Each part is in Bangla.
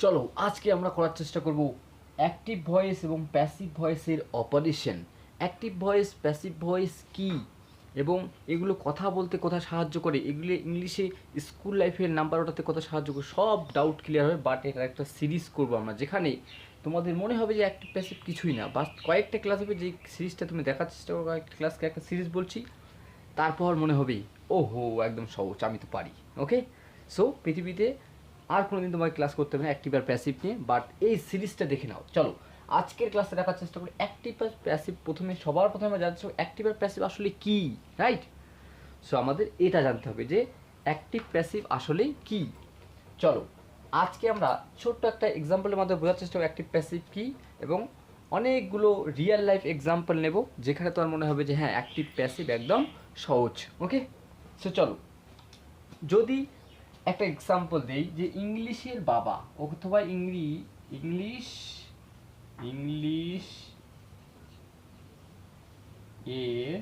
চলো আজকে আমরা করার চেষ্টা করব অ্যাক্টিভ ভয়েস এবং প্যাসিভ ভয়েসের operation. Active voice, passive voice কী এবং এগুলো কথা বলতে কোথায় সাহায্য করে, এগুলো ইংলিশে স্কুল লাইফের নাম্বার ওঠাতে কোথায় সাহায্য করে, সব ডাউট ক্লিয়ার হবে। বাট এটার একটা সিরিজ করবো আমরা, যেখানে তোমাদের মনে হবে যে অ্যাক্টিভ প্যাসিভ কিছুই না, বাস কয়েকটা ক্লাস হবে, যে সিরিজটা তুমি দেখার চেষ্টা করো, কয়েকটা ক্লাসকে একটা সিরিজ বলছি, তারপর মনে হবে ওহো একদম সহজ, আমি তো পারি। ওকে, সো পৃথিবীতে আর কোনো দিন তোমাকে ক্লাস করতে হবে না অ্যাক্টিভ আর প্যাসিভ নিয়ে, বাট এই সিরিজটা দেখে নাও। চলো আজকের ক্লাসে দেখার চেষ্টা করি অ্যাক্টিভ আর প্যাসিভ। সবার প্রথমে আমরা জানতে চাই অ্যাক্টিভ আর প্যাসিভ আসলে কী, রাইট? সো আমাদের এটা জানতে হবে যে অ্যাক্টিভ প্যাসিভ আসলে কী। চলো আজকে আমরা ছোট্ট একটা এক্সাম্পলের মাধ্যমে বোঝার চেষ্টা করব অ্যাক্টিভ প্যাসিভ কী, এবং অনেকগুলো রিয়েল লাইফ এক্সাম্পল নেব, যেখানে তোমার মনে হবে যে হ্যাঁ অ্যাক্টিভ প্যাসিভ একদম সহজ। ওকে, সো চলো যদি একটা এক্সাম্পল দেই যে ইংলিশের বাবা অথবা ইংলিশ এর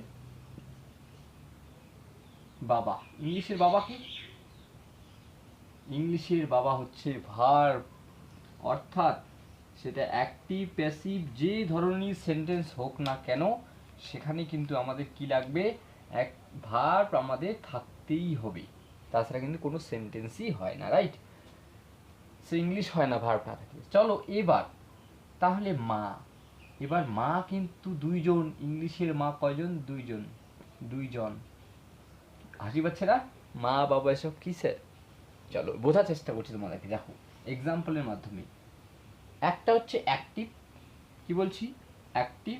বাবা। ইংলিশের বাবা কি? ইংলিশের বাবা হচ্ছে ভার্ব, অর্থাৎ সেটা অ্যাক্টিভ প্যাসিভ যে ধরনের সেন্টেন্স হোক না কেন, সেখানে কিন্তু আমাদের কি লাগবে, এক ভার্ব আমাদের থাকতেই হবে, তাছাড়া কিন্তু কোনো সেন্টেন্সই হয় না, রাইট? সো ইংলিশ হয় না ভার্ব না থাকলে। চলো এবার তাহলে মা, এবার মা কিন্তু দুইজন, ইংলিশের মা কয়জন? দুইজন। হাসি পাচ্ছে না? মা বাবা এসব কিসের? চলো বোঝার চেষ্টা করছি তোমাদেরকে, দেখো এক্সাম্পলের মাধ্যমে। একটা হচ্ছে অ্যাক্টিভ, কি বলছি, অ্যাক্টিভ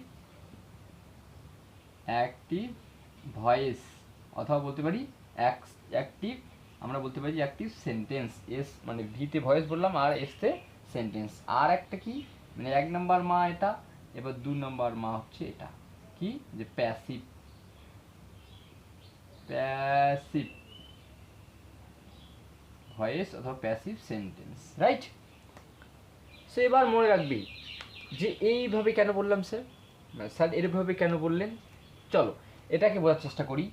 ভয়েস, অথবা বলতে পারি অ্যাক্টিভ, আমরা বলতে পারি অ্যাক্টিভ সেন্টেন্স। এস মানে ভিতে ভয়েস বললাম, আর এসতে সেন্টেন্স। আর একটা কি, মানে 1 নম্বর মা এটা, এবার 2 নম্বর মা হচ্ছে এটা কি, যে প্যাসিভ ভয়েস অথবা প্যাসিভ সেন্টেন্স, রাইট? সো এবার মনে রাখবি যে এইভাবে কেন বললাম স্যার এরভাবে কেন বললেন। চলো এটাকে বোঝার চেষ্টা করি।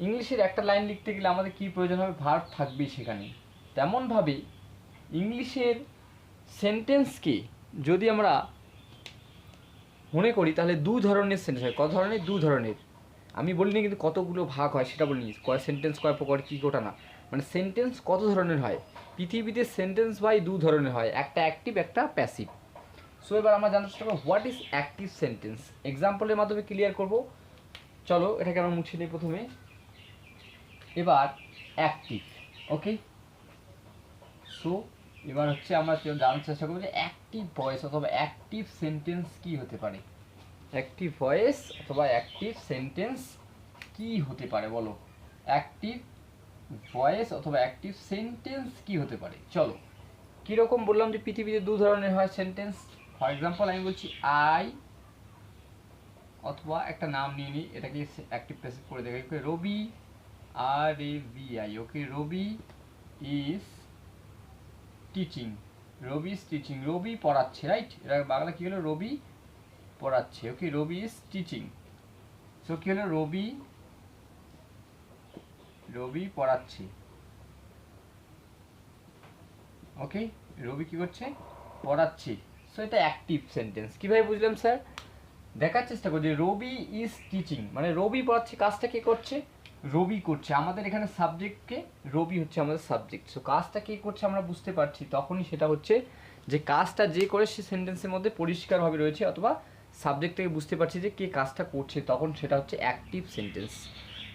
ইংলিশের একটা লাইন লিখতে গেলে আমাদের কী প্রয়োজন হবে? ভার্ব থাকবেই সেখানে। তেমনভাবে ইংলিশের সেন্টেন্সকে যদি আমরা মনে করি, তাহলে 2 ধরনের সেন্টেন্স হয়। কত ধরনের? 2 ধরনের। আমি বলিনি কিন্তু কতগুলো ভাগ হয় সেটা বলিনি, কয় সেন্টেন্স কয় প্রকার কী কোটা না, মানে সেন্টেন্স কত ধরনের হয়। পৃথিবীতে সেন্টেন্স বাই 2 ধরনের হয়, একটা অ্যাক্টিভ, একটা প্যাসিভ। সো এবার আমরা জানতে চেষ্টা করব হোয়াট ইজ অ্যাক্টিভ সেন্টেন্স, এক্সাম্পলের মাধ্যমে ক্লিয়ার করব। চলো এটাকে আমরা মুছে নিই প্রথমে। এবার অ্যাক্টিভ, ওকে। সো এবার হচ্ছে আমরা জানার চেষ্টা করবো যে অ্যাক্টিভ ভয়েস অথবা অ্যাক্টিভ সেন্টেন্স কী হতে পারে। অ্যাক্টিভ ভয়েস অথবা অ্যাক্টিভ সেন্টেন্স কী হতে পারে বলো? অ্যাক্টিভ ভয়েস অথবা অ্যাক্টিভ সেন্টেন্স কী হতে পারে? চলো কীরকম বললাম যে পৃথিবীতে 2 ধরনের হয় সেন্টেন্স। ফর এক্সাম্পল আমি বলছি আই, অথবা একটা নাম নিয়ে নিই, এটাকে অ্যাক্টিভ প্যাসিভ করে দেখাই। রবি, RAVI, okay. Rabi is teaching, রবি পড়াচ্ছে, রাইট? এটা বাংলা কী হলো? রবি পড়াচ্ছে, ওকে। রবি ইজ টিচিং। সো কী হলো? রবি পড়াচ্ছে, ওকে। রবি কী করছে? পড়াচ্ছে। সো এটা অ্যাক্টিভ সেন্টেন্স। কীভাবে বুঝলাম স্যার? দেখার চেষ্টা করছি। রবি ইজ টিচিং মানে রবি পড়াচ্ছে, কাজটা কে করছে? রবি করছে। আমাদের এখানে সাবজেক্টকে, রবি হচ্ছে আমাদের সাবজেক্ট। সো কাজটা কে করছে আমরা বুঝতে পারছি, তখনই সেটা হচ্ছে যে কাজটা যে করে সে সেন্টেন্সের মধ্যে পরিষ্কারভাবে রয়েছে, অথবা সাবজেক্ট থেকে বুঝতে পারছি যে কে কাজটা করছে, তখন সেটা হচ্ছে অ্যাক্টিভ সেন্টেন্স।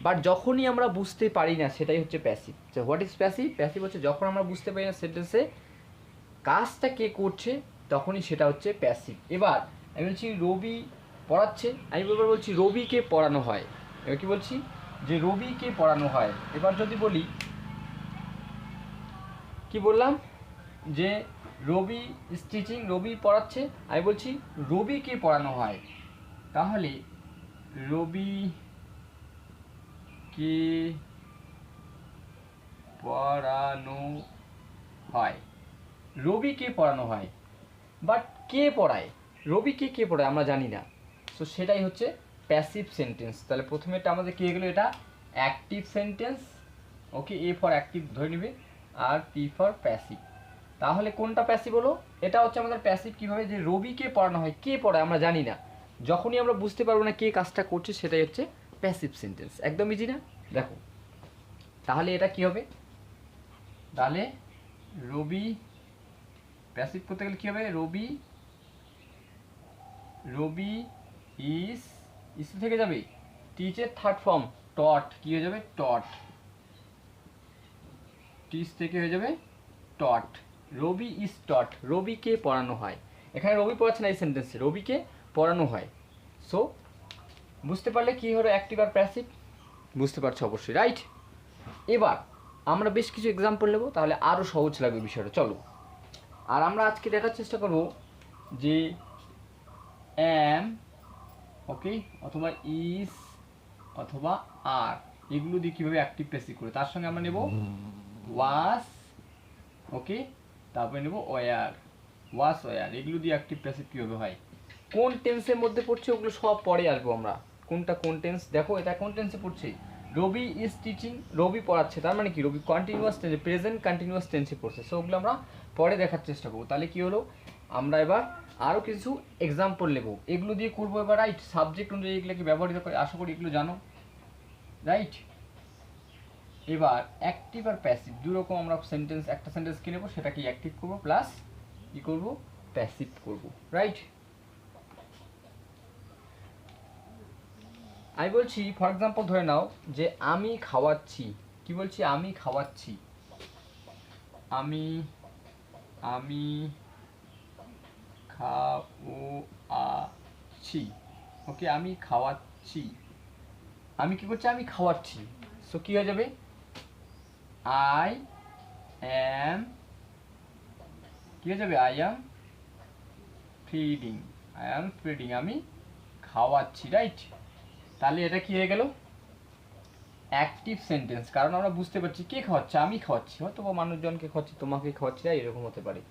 বাট যখনই আমরা বুঝতে পারি না, সেটাই হচ্ছে passive. So what is passive? Passive হচ্ছে যখন আমরা বুঝতে পারি না সেন্টেন্সে কাজটা কে করছে, তখনই সেটা হচ্ছে প্যাসিভ। এবার আমি বলছি রবি পড়াচ্ছে, আমি এবার বলছি রবিকে পড়ানো হয়। এবার কী বলছি? যে রবিকে পড়ানো হয়। এবার যদি বলি, কি বললাম? যে রবি ইজ টিচিং, রবি পড়াচ্ছে, আমি বলছি রবিকে পড়ানো হয়। তাহলে রবিকে পড়ানো হয়, রবিকে পড়ানো হয়। বাট কে পড়ায়? রবিকে কে পড়ায় আমরা জানি না। সো সেটাই হচ্ছে প্যাসিভ সেন্টেন্স। তাহলে প্রথমেটা আমাদের কী গেলো? এটা active sentence, okay. A for active ধরে নেবে, আর পি ফর প্যাসিভ। তাহলে কোনটা প্যাসিভ হলো? এটা হচ্ছে আমাদের প্যাসিভ। কীভাবে? যে রবিকে পড়ানো হয়, কে পড়ায় আমরা জানি না, যখনই আমরা বুঝতে পারবো না কে কাজটা করছে সেটাই হচ্ছে প্যাসিভ সেন্টেন্স। একদম ইজি না? দেখো তাহলে এটা কি হবে? তাহলে রবি প্যাসিভ করতে গেলে কী হবে? রবি ইস থেকে যাবে টিচের থার্ড ফর্ম টট, কী হয়ে যাবে? টট। টিচ থেকে হয়ে যাবে টট। রবি ইজ টট, রবিকে পড়ানো হয়। এখানে রবি পড়াচ্ছে না এই সেন্টেন্সে, রবিকে পড়ানো হয়। সো বুঝতে পারলে কি হলো অ্যাক্টিভ আর প্যাসিভ? বুঝতে পারছো অবশ্যই, রাইট? এবার আমরা বেশ কিছু এক্সাম্পল নেব, তাহলে আরও সহজ লাগবে বিষয়টা। চলো, আর আমরা আজকে দেখার চেষ্টা করব যে অ্যাম, ওকে, অথবা ইজ, অথবা আর, এগুলো দিয়ে কীভাবে অ্যাক্টিভ প্যাসিভ করে। তার সঙ্গে আমরা নেব ওয়াস, ওকে, তারপরে নেব ওয়ার, ওয়াস ওয়ার, এগুলো দিয়ে অ্যাক্টিভ প্যাসিভ কীভাবে হয়, কোন টেন্সের মধ্যে পড়ছে ওগুলো সব পরে আসবো আমরা। কোনটা কোন টেন্স? দেখো এটা কোন টেন্সে পড়ছে? রবি ইজ টিচিং, রবি পড়াচ্ছে, তার মানে কি? রবি কন্টিনিউয়াস টেন্সে, প্রেজেন্ট কন্টিনিউয়াস টেন্সে পড়ছে। সো ওগুলো আমরা পরে দেখার চেষ্টা করবো। তাহলে কি হলো? আমরা এবার আরও কিছু এক্সাম্পল নেব, এগুলো দিয়ে করবো এবার, রাইট? সাবজেক্ট অনুযায়ী এগুলোকে ব্যবহৃত করে, আশা করি এগুলো জানো, রাইট? এবার অ্যাক্টিভ আর প্যাসিভ দুই রকম আমরা সেন্টেন্স, একটা সেন্টেন্স কি নেবো, সেটাকে অ্যাক্টিভ করবো প্লাস কি করবো? প্যাসিভ করবো, রাইট? আমি বলছি ফর এক্সাম্পল ধরে নাও যে আমি খাওয়াচ্ছি, কি বলছি? আমি খাওয়াচ্ছি, আমি খাওয়াচ্ছি, ওকে, আমি খাওয়াচ্ছি, আমি কি করছি? আমি খাওয়াচ্ছি। সো কি হয়ে যাবে? আই অ্যাম, কি হয়ে যাবে? আই অ্যাম ফিডিং, আমি খাওয়াচ্ছি, রাইট? তাহলে এটা কি হয়ে গেল? অ্যাক্টিভ সেন্টেন্স, কারণ আমরা বুঝতে পারছি কে খাওয়াচ্ছে, আমি খাওয়াচ্ছি, হয়তো বা মানুষজনকে খাওয়াচ্ছি, তোমাকে খাওয়াচ্ছি, এরকম হতে পারে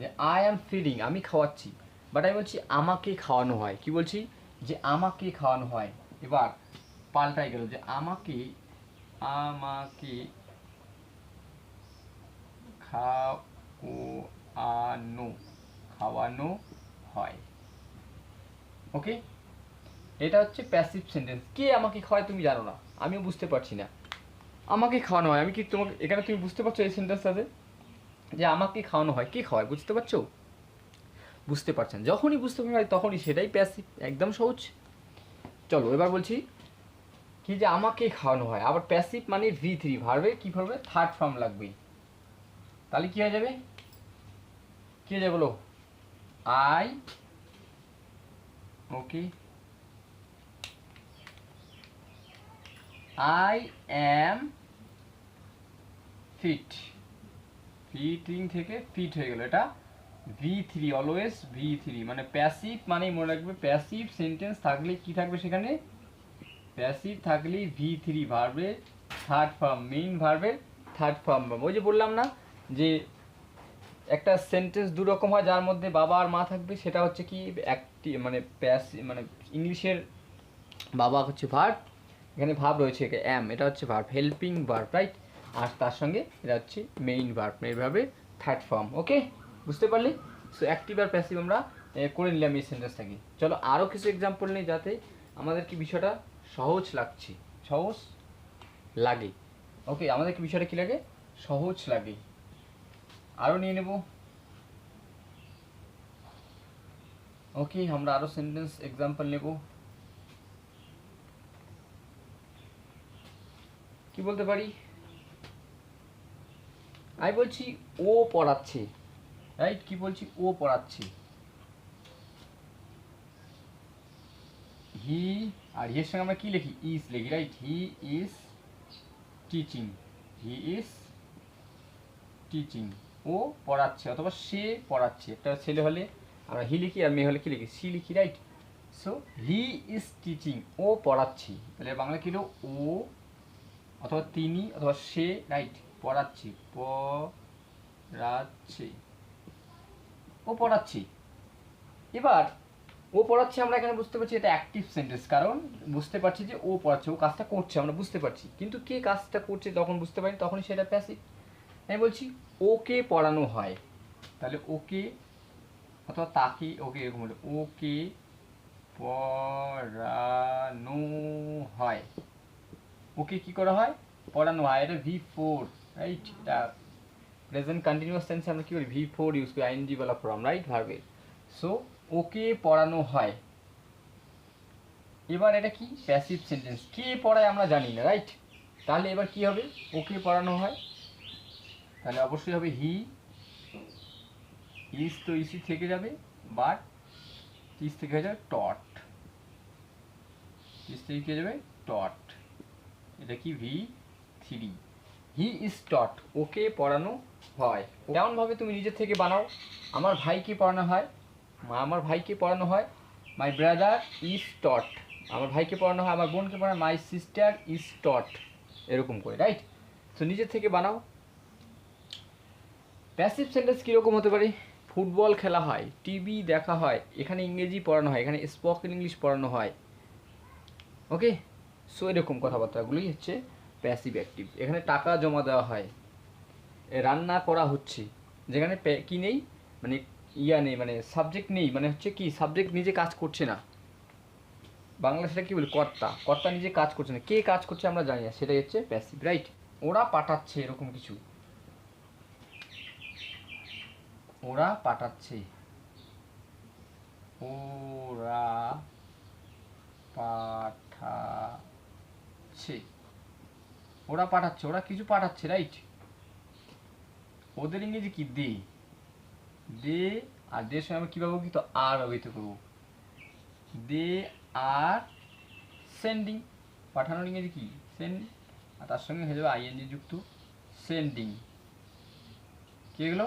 যে আই অ্যাম ফিডিং, আমি খাওয়াচ্ছি, বাট আমি বলছি আমাকে খাওয়ানো হয়। কি বলছি? যে আমাকে খাওয়ানো হয়। এবার পাল্টাই গেল যে আমাকে খাওয়ানো হয়, ওকে। এটা হচ্ছে প্যাসিভ সেন্টেন্স। কে আমাকে খাওয়ায় তুমি জানো না, আমিও বুঝতে পারছি না, আমাকে খাওয়ানো হয়। আমি কি তোমাকে, এখানে তুমি বুঝতে পারছো এই সেন্টেন্সটাতে যে আমাকে খাওয়ানো হয়, কে খাওয়ায়? বুঝতে পারছো? বুঝতে পারছেন? যখনই বুঝতে পারবে তখনই সেটাই প্যাসিভ, একদম সহজ। চলো এবার বলছি কি, যে আমাকে খাওয়ানো হয়, আবার প্যাসিভ মানে V3 ভার্বের কি করবে? থার্ড ফর্ম লাগবে। তাহলে কি হয়ে যাবে? কি হয়ে যাবে বলো? I, okay, I am fit, fitting থেকে ফিট হয়ে গেল, এটা V3, অলওয়েজ V3, মানে প্যাসিভ মানেই মনে রাখবে, প্যাসিভ সেন্টেন্স থাকলে কি থাকবে সেখানে? প্যাসিভ থাকলে V3 ভার্বের থার্ড ফর্ম, মেইন ভার্বের থার্ড ফর্ম। ওই যে বললাম না যে একটা সেন্টেন্স দু রকম হয়, যার মধ্যে বাবা আর মা থাকবে, সেটা হচ্ছে কি একটি মানে প্যাসিভ, মানে ইংলিশের বাবা হচ্ছে ভার্ব, এখানে ভার্ব রয়েছে অ্যাম, এটা হচ্ছে ভার্ব, হেল্পিং ভার্ব, রাইট? আর তার সঙ্গে এটা হচ্ছে মেইন ভার্ব, এইভাবে থার্ড ফর্ম, ওকে, বুঝতে পারলে? সো অ্যাক্টিভ আর প্যাসিভ আমরা করে নিলাম এই সেন্টেন্সটাকে। চলো আরও কিছু এক্সাম্পল নেই, যাতে আমাদের কি বিষয়টা সহজ লাগে, ওকে, আমাদের কি বিষয়টা কি লাগে? সহজ লাগে। আরও নিয়ে নেব, ওকে, আমরা আরও সেন্টেন্স এক্সাম্পল নেব। কি বলতে পারি? আমি বলছি ও পড়াচ্ছে, রাইট? কি বলছি? ও পড়াচ্ছে। হি, আর এর সঙ্গে আমরা কি লিখি? ইজ লিখি, রাইট? হি ইজ টিচিং, ও পড়াচ্ছে, অথবা সে পড়াচ্ছে। একটা ছেলে হলে আমরা হি লিখি, আর মেয়ে হলে কি লিখি? সি লিখি, right? So he is teaching, ও পড়াচ্ছি। তাহলে বাংলা কি হলো? ও, অথবা তিনি, অথবা সে, রাইট? পড়াচ্ছি, ও পড়াচ্ছি। এবার ও পড়াচ্ছে, আমরা এখানে বুঝতে পারছি এটা অ্যাক্টিভ সেন্টেন্স, কারণ বুঝতে পারছি যে ও পড়াচ্ছে, ও কাজটা করছে, আমরা বুঝতে পারছি, কিন্তু কে কাজটা করছে তখন বুঝতে পারি, তখনই সেটা প্যাসিভ। আমি বলছি ওকে পড়ানো হয়, তাহলে ওকে অথবা তাকে, ওকে এরকম হলো, ওকে পড়ানো হয়, ওকে কি করা হয়, পড়ানো হয়। এটা V4, রাইট? এটা প্রেজেন্ট কন্টিনিউয়াস টেন্সে আমরা কি করি, V4 ইউজ করি, আইএনজি वाला ফর্ম, রাইট, ভার্বের। সো ওকে পড়ানো হয়। এবার এটা কি, প্যাসিভ সেন্টেন্স, কে পড়ায় আমরা জানি না, রাইট? তাহলে এবার কি হবে, ওকে পড়ানো হয়, তাহলে অবশ্যই হবে হি, ইজ তো ইসি থেকে যাবে, বাট ইজ থেকে হয়ে যাবে টট, ইজ থেকে হয়ে যাবে টট, এটা কি V3, হি ইজ টট, ওকে পড়ানো হয়। কেমনভাবে তুমি নিজের থেকে বানাও, আমার ভাইকে পড়ানো হয়, আমার ভাইকে পড়ানো হয়, মাই ব্রাদার ইজ টট, আমার ভাইকে পড়ানো হয়, আমার বোনকে পড়ানো হয়, মাই সিস্টার ইজ টট, এরকম করে, রাইট? সো নিজের থেকে বানাও। প্যাসিভ সেন্টেন্স কীরকম হতে পারে, ফুটবল খেলা হয়, টিভি দেখা হয়, এখানে ইংরেজি পড়ানো হয়, এখানে স্পোকেন ইংলিশ পড়ানো হয়, ওকে? সো এরকম কথাবার্তাগুলোই হচ্ছে প্যাসিভ অ্যাক্টিভ। এখানে টাকা জমা দেওয়া হয়, রান্না করা হচ্ছে, যেখানে কি নেই, মানে ইয়া নেই, মানে সাবজেক্ট নেই, মানে হচ্ছে কি সাবজেক্ট নিজে কাজ করছে না, বাংলা সেটা কি বলি, কর্তা, কর্তা নিজে কাজ করছে না, কে কাজ করছে আমরা জানি না, সেটাই হচ্ছে প্যাসিভ, রাইট? ওরা পাঠাচ্ছে, এরকম কিছু, ওরা পাঠাচ্ছে, ওরা পাঠাচ্ছে, ওরা পাঠাচ্ছে, ওরা কিছু পাঠাচ্ছে, রাইট? ওদের ইংরেজি কি, দে, দে, আর দের সঙ্গে আমরা কী পাবো, কি তো আর ব্যবহৃত করবো, দে আর সেন্ডিং, পাঠানোর ইংরেজি কি, সেন্ড, আর তার সঙ্গে হয়ে যাবে আইএনজি যুক্ত সেন্ডিং, কি এগুলো,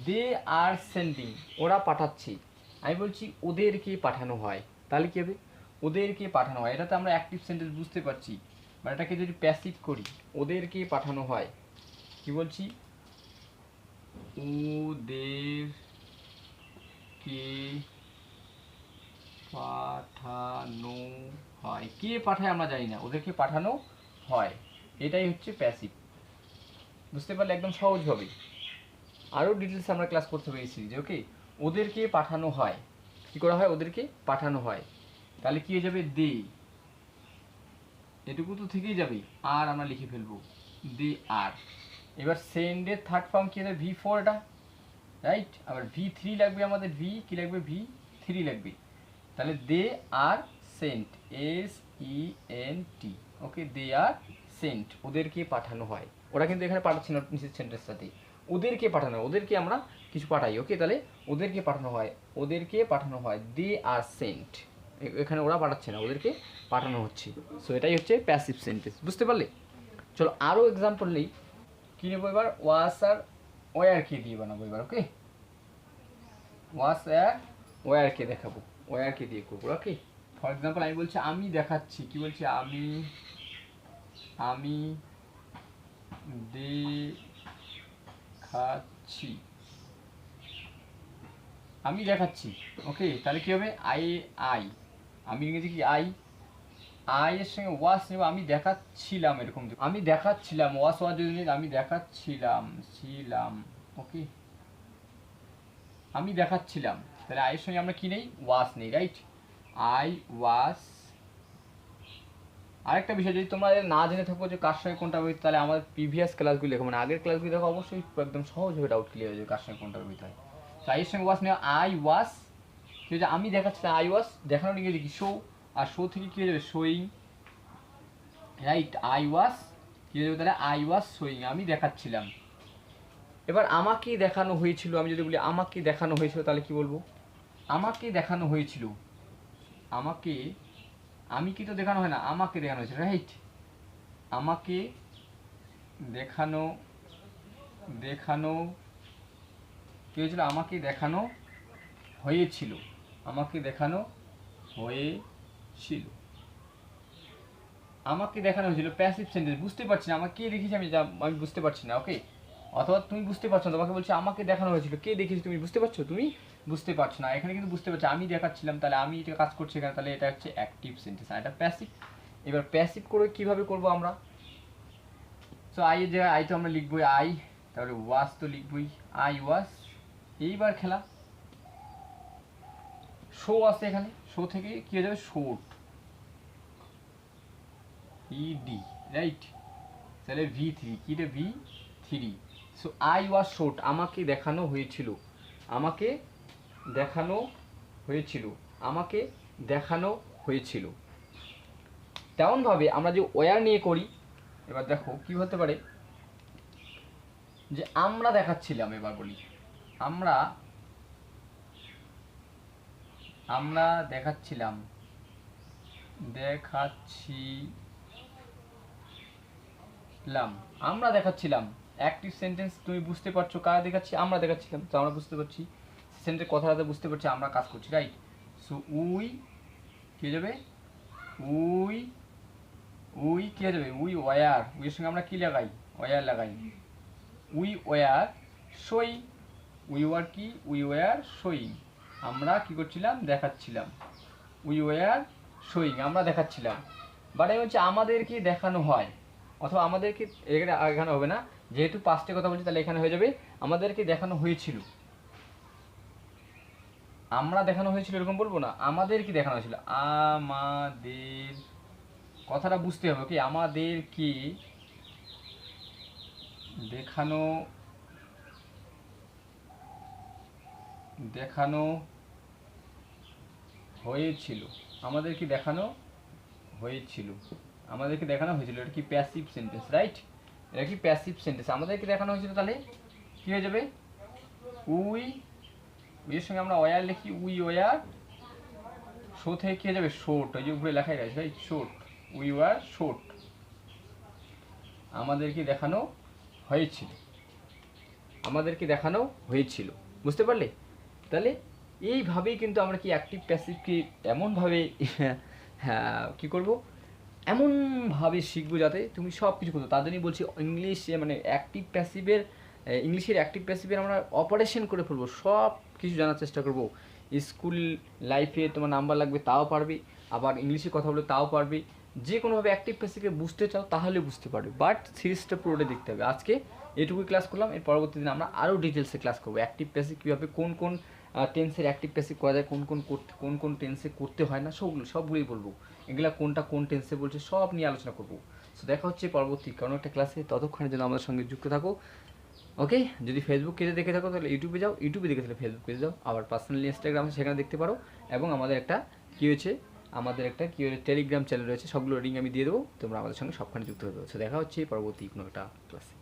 দে আর সেন্ডিং, ওরা পাঠাচ্ছে। আমি বলছি ওদেরকে পাঠানো হয়, তাহলে কী হবে, ওদেরকে পাঠানো হয়, এটাতে আমরা অ্যাক্টিভ সেন্টেন্স বুঝতে পারছি। মানে এটাকে যদি প্যাসিভ করি, ওদেরকে পাঠানো হয়, কি বলছি, ওদেরকে পাঠানো হয়, কে পাঠায় আমরা জানি না, ওদেরকে পাঠানো হয়, এটাই হচ্ছে প্যাসিভ। বুঝতে পারলে একদম সহজভাবে, আরও ডিটেলস আমরা ক্লাস করতে হবে এই সিরিজে, ওকে? ওদেরকে পাঠানো হয়, কী করা হয়, ওদেরকে পাঠানো হয়, তাহলে কী হয়ে যাবে, দে, এটুকু তো থেকেই যাবে, আর আমরা লিখে ফেলবো দে আর। এবার সেন্ডের থার্ড ফর্ম কী হবে, V4, এটা রাইট? আবার V3 লাগবে আমাদের, কি লাগবে, V3 লাগবে, তাহলে দে আর সেন্ট, SENT, ওকে? দে আর সেন্ট, ওদেরকে পাঠানো হয়, ওরা কিন্তু এখানে পাঠাচ্ছে না নিচের সেন্টেন্সের সাথে, ওদেরকে পাঠানো হয়, ওদেরকে আমরা কিছু পাঠাই, ওকে? তাহলে ওদেরকে পাঠানো হয়, ওদেরকে পাঠানো হয়, দে আর সেন্ট, এখানে ওরা পাঠাচ্ছে না, ওদেরকে পাঠানো হচ্ছে। সো এটাই হচ্ছে প্যাসিভ সেন্টেন্স, বুঝতে পারলে? চলো আরও এক্সাম্পল নেই, কী নেবো এবার, ওয়াস আর ওয়ারকে দিয়ে বানাবো এবার, ওকে? ওয়াস আর ওয়ারকে দেখাবো, ওয়ারকে দিয়ে করবো, ওকে? ফর এক্সাম্পল আমি বলছি আমি দেখাচ্ছি, কি বলছি, আমি দেখাচ্ছি, আমি দেখাচ্ছি, ওকে? তাহলে কী হবে, আমি ইংরেজি কি, আই এর সঙ্গে ওয়াস নেব, আমি দেখাচ্ছিলাম, এরকম আমি দেখাচ্ছিলাম, ওয়াস যদি আমি দেখাচ্ছিলাম, ওকে? আমি দেখাচ্ছিলাম, তাহলে আয়ের সঙ্গে আমরা কি নেই, ওয়াস নেই, রাইট? I was. আরেকটা বিষয়, যদি তোমরা না জেনে থাকো যে কার সঙ্গে কোনটা ব্যবহৃত, তাহলে আমাদের প্রিভিয়াস ক্লাসগুলো দেখো, মানে আগের ক্লাসগুলো দেখো, অবশ্যই একদম সহজভাবে ডাউট ক্লিয়ার হয়ে যাবে কার সঙ্গে কোনটা ব্যবহৃত হয়। তো আইয়ের সঙ্গে ওয়াস নেওয়া, আই ওয়াস, কি হচ্ছে, আমি দেখাচ্ছিলাম, আই ওয়াস, দেখানোর ইংরেজি কি, শো, আর শো থেকে কী হয়ে যাবে, শোয়িং, রাইট? আই ওয়াস কী হয়ে যাবে, তাহলে আই ওয়াস শোয়িং, আমি দেখাচ্ছিলাম। এবার আমাকে দেখানো হয়েছিল, আমি যদি বলি আমাকে দেখানো হয়েছিল, তাহলে কি বলবো, আমাকে দেখানো হয়েছিল, আমাকে, আমি কি তো দেখানো হয় না, আমাকে দেখানো হয়েছিল, রাইট? আমাকে দেখানো কি হয়েছিল, আমাকে দেখানো হয়েছিল, আমাকে দেখানো হয়েছিল, আমাকে দেখানো হয়েছিল, প্যাসিভ সেন্টেন্স, বুঝতে পারছি না, আমাকে কে দেখেছি আমি বুঝতে পারছি না, ওকে? অথবা তুমি বুঝতে পারছো না, তোমাকে বলছি আমাকে দেখানো হয়েছিল, কে দেখেছি তুমি বুঝতে পারছো, তুমি বুঝতে পারছো না, এখানে কিন্তু বুঝতে পারছো, আমি দেখাচ্ছিলাম, তাহলে আমি এটা কাজ করছি এখানে, তাহলে এটা হচ্ছে অ্যাক্টিভ সেন্টেন্স, আর এটা প্যাসিভ। এবার প্যাসিভ করে কীভাবে করবো আমরা, সো আই এর জায়গায় আই তো আমরা লিখবোই আই, তাহলে ওয়াস তো লিখবোই, আই ওয়াস এইবার খেলা শো আছে এখানে, শো থেকে কি হয়ে যাবে শোট, ইডি, রাইট? তাহলে V3 কি রে V3। সো আই ওয়াজ শোট, আমাকে দেখানো হয়েছিল, আমাকে দেখানো হয়েছিল, আমাকে দেখানো হয়েছিল। তেমনভাবে আমরা যে ওয়ার নিয়ে করি, এবার দেখো কি হতে পারে, যে আমরা দেখাচ্ছিলাম, এবার বলি আমরা আমরা দেখাচ্ছিলাম, আমরা দেখাচ্ছিলাম অ্যাক্টিভ সেন্টেন্স, তুমি বুঝতে পারছো কারা দেখাচ্ছি, আমরা দেখাচ্ছিলাম, তো আমরা বুঝতে পারছি সেন্টেন্সের কথাটা বুঝতে পারছি, আমরা কাজ করছি, রাইট? সো উই কি হয়ে যাবে, উই উই কি হয়ে যাবে, উই ওয়ার, উইয়ের সঙ্গে আমরা কি লাগাই, ওয়ার লাগাই, we were showing, we were কি, উই ওয়ার শোয়িং, আমরা কি করছিলাম, দেখাচ্ছিলাম, উই ওয়ার শোয়িং, আমরা দেখাচ্ছিলাম। বাট হচ্ছে আমাদেরকে দেখানো হয়, অথবা আমাদেরকে, এখানে হবে না, যেহেতু পাস্টে কথা বলছি তাহলে এখানে হয়ে যাবে আমাদেরকে দেখানো হয়েছিল, আমরা দেখানো হয়েছিল এরকম বলবো না, আমাদেরকে দেখানো হয়েছিল, আমাদের, কথাটা বুঝতে হবে কি, আমাদেরকে দেখানো দেখানো হয়েছিল, আমাদেরকে দেখানো হয়েছিল, আমাদেরকে দেখানো হয়েছিল, এটা কি প্যাসিভ সেন্টেন্স, রাইট? এটা কি প্যাসিভ সেন্টেন্স, আমাদেরকে দেখানো হয়েছিল, তাহলে কি হয়ে যাবে, উই, উইয়ের সঙ্গে আমরা ওয়ার লিখি, উই ওয়ার, শো থেকে কি হয়ে যাবে শোট, ওই যে উপরে লেখাই রয়েছে, রাইট? শোট, উই ওয়ার শোট, আমাদেরকে দেখানো হয়েছিল, আমাদেরকে দেখানো হয়েছিল, বুঝতে পারলে? তাহলে এইভাবেই কিন্তু আমরা কি অ্যাক্টিভ প্যাসিভকে এমনভাবে হ্যাঁ কী করবো, এমনভাবে শিখবো যাতে তুমি সব কিছু করতো। তার জন্যই বলছি ইংলিশে মানে অ্যাক্টিভ প্যাসিভের, ইংলিশের অ্যাক্টিভ প্যাসিভের আমরা অপারেশন করে ফেলবো, সব কিছু জানার চেষ্টা করবো। স্কুল লাইফে তোমার নাম্বার লাগবে তাও পারবে, আবার ইংলিশে কথা বলে তাও পারবে, যে কোনোভাবে অ্যাক্টিভ প্যাসিভকে বুঝতে চাও তাহলে বুঝতে পারবে, বাট সিরিজটা পুরোটা দেখতে হবে। আজকে এটুকুই ক্লাস করলাম, এর পরবর্তী দিন আমরা আরও ডিটেলসে ক্লাস করবো অ্যাক্টিভ প্যাসিভ কীভাবে, কোন কোন টেন্সের অ্যাক্টিভ প্যাসিভ করা যায়, কোন কোন টেন্সে করতে হয় না, সবগুলোই বলবো, এগুলা কোনটা কোন টেন্সে বলছে সব নিয়ে আলোচনা করবো। সো দেখা হচ্ছে পরবর্তী কোনো একটা ক্লাসে, ততক্ষণের জন্য আমাদের সঙ্গে যুক্ত থাকো। ওকে, যদি ফেসবুক পেজে দেখে থাকো তাহলে ইউটিউবে যাও, ইউটিউবে দেখে তাহলে ফেসবুক পেজে যাও, আবার পার্সোনালি ইনস্টাগ্রামে সেখানে দেখতে পারো, এবং আমাদের একটা কী হয়েছে, টেলিগ্রাম চ্যানেল রয়েছে, সবগুলো লিঙ্ক আমি দিয়ে দেবো, তোমরা আমাদের সঙ্গে সবখানে যুক্ত হয়ে দেবো। সো দেখা হচ্ছে পরবর্তী কোনো একটা ক্লাসে।